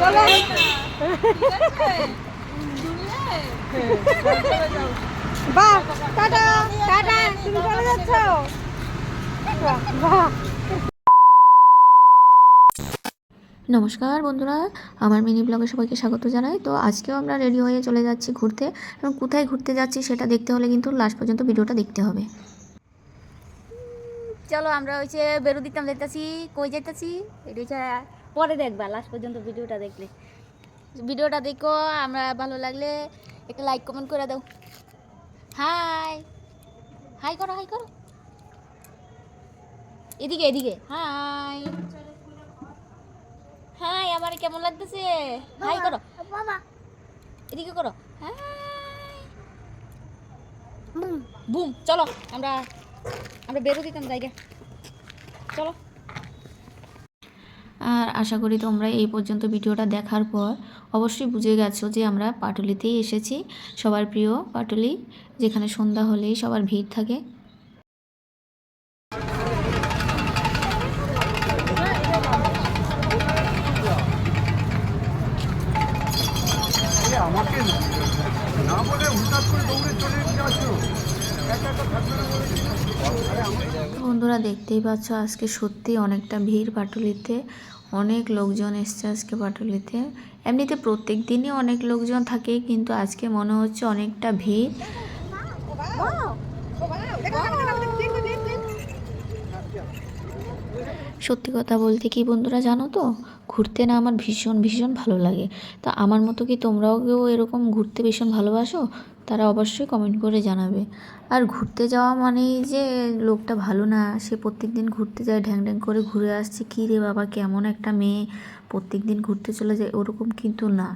চলো বাহ tata tata তুমি চলে যাচ্ছ বাহ। নমস্কার বন্ধুরা, আমার মিনি ব্লগে সবাইকে স্বাগত জানাই। তো আজকেও আমরা রেডি হয়ে চলে যাচ্ছি ঘুরতে, এবং কোথায় ঘুরতে যাচ্ছি সেটা দেখতে হলে কিন্তু লাস্ট পর্যন্ত ভিডিওটা দেখতে হবে। চলো আমরা হচ্ছে বেরু দিতাম যাইতাছি, কই যাইতাছি এটা হচ্ছে পরে দেখবা, লাস্ট পর্যন্ত ভিডিওটা দেখলে। ভিডিওটা দেখো, আমরা ভালো লাগলে একটা লাইক কমেন্ট করে দাও। হাই হাই করো, হাই করো, এদিকে এদিকে হাই হাই। আমার কেমন লাগতেছে? হাই করো বাবা, এদিকে করো হাই বুম। চলো আমরা আমরা বেরো দিতাম জায়গা, চলো। আর আশা করি তোমরা এই পর্যন্ত ভিডিওটা দেখার পর অবশ্যই বুঝে গেছো যে আমরা পাটুলিতেই এসেছি, সবার প্রিয় পাটুলি, যেখানে সন্ধ্যা হলেই সবার ভিড় থাকে। আমাকে না বলে হঠাৎ করে দৌড়ে চলে যাচ্ছ। বন্ধুরা দেখতেই পাচ্ছ আজকে সত্যি অনেকটা ভিড় পাটুলিতে, অনেক লোকজন এসছে আজকে পাটুলিতে। এমনিতে প্রত্যেক দিনই অনেক লোকজন থাকে, কিন্তু আজকে মনে হচ্ছে অনেকটা ভিড়। সত্যি কথা বলতে কি বন্ধুরা জানো তো, ঘুরতে না আমার ভীষণ ভীষণ ভালো লাগে। তো আমার মতো কি তোমরাও কেউ এরকম ঘুরতে ভীষণ ভালোবাসো? তারা অবশ্যই কমেন্ট করে জানাবে। আর ঘুরতে যাওয়া মানেই যে লোকটা ভালো না, সে প্রত্যেক দিন ঘুরতে যায়, ঢ্যাং ঢ্যাং করে ঘুরে আসছে, কী রে বাবা কেমন একটা মেয়ে প্রত্যেক দিন ঘুরতে চলে যায়, ওরকম কিন্তু না।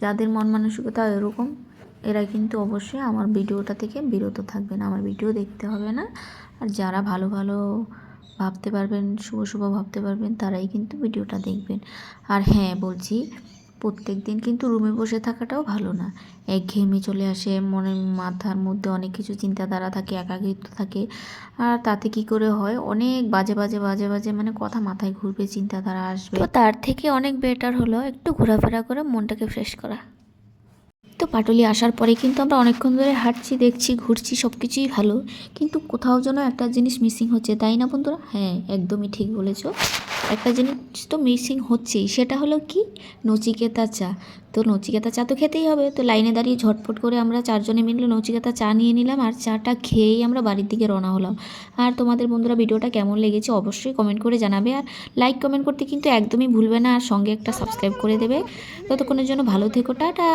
যাদের মন মানসিকতা এরকম, এরা কিন্তু অবশ্যই আমার ভিডিওটা থেকে বিরত থাকবেন, আমার ভিডিও দেখতে হবে না। আর যারা ভালো ভালো ভাবতে পারবেন, শুভ শুভ ভাবতে পারবেন, তারাই কিন্তু ভিডিওটা দেখবেন। আর হ্যাঁ বলছি, প্রত্যেক দিন কিন্তু রুমে বসে থাকাটাও ভালো না, একঘেয়েমি চলে আসে, মাথার মধ্যে অনেক কিছু চিন্তাধারা থাকে, একাকিত্ব থাকে। আর তাতে কি করে হয়, অনেক বাজে বাজে বাজে বাজে মানে কথা মাথায় ঘুরবে, চিন্তাধারা আসবে। তো তার থেকে অনেক বেটার হলো একটু ঘোরাফেরা করে মনটাকে ফ্রেশ করা। তো পাটুলি আসার পরে কিন্তু আমরা অনেকক্ষণ ধরে হাঁটছি, দেখছি, ঘুরছি, সব কিছুই ভালো, কিন্তু কোথাও যেন একটা জিনিস মিসিং হচ্ছে, তাই না বন্ধুরা? হ্যাঁ একদমই ঠিক বলেছ, একটা জিনিস তো মিসিং হচ্ছেই, সেটা হলো কি, নচিকেতা চা। তো নচিকেতা চা তো খেতেই হবে, তো লাইনে দাঁড়িয়ে ঝটপট করে আমরা চারজনে মিলে নচিকেতা চা নিয়ে নিলাম, আর চাটা খেয়েই আমরা বাড়ির দিকে রওনা হলাম। আর তোমাদের বন্ধুরা ভিডিওটা কেমন লেগেছে অবশ্যই কমেন্ট করে জানাবে, আর লাইক কমেন্ট করতে কিন্তু একদমই ভুলবে না, আর সঙ্গে একটা সাবস্ক্রাইব করে দেবে। ততক্ষণের জন্য ভালো থেকো, টাটা।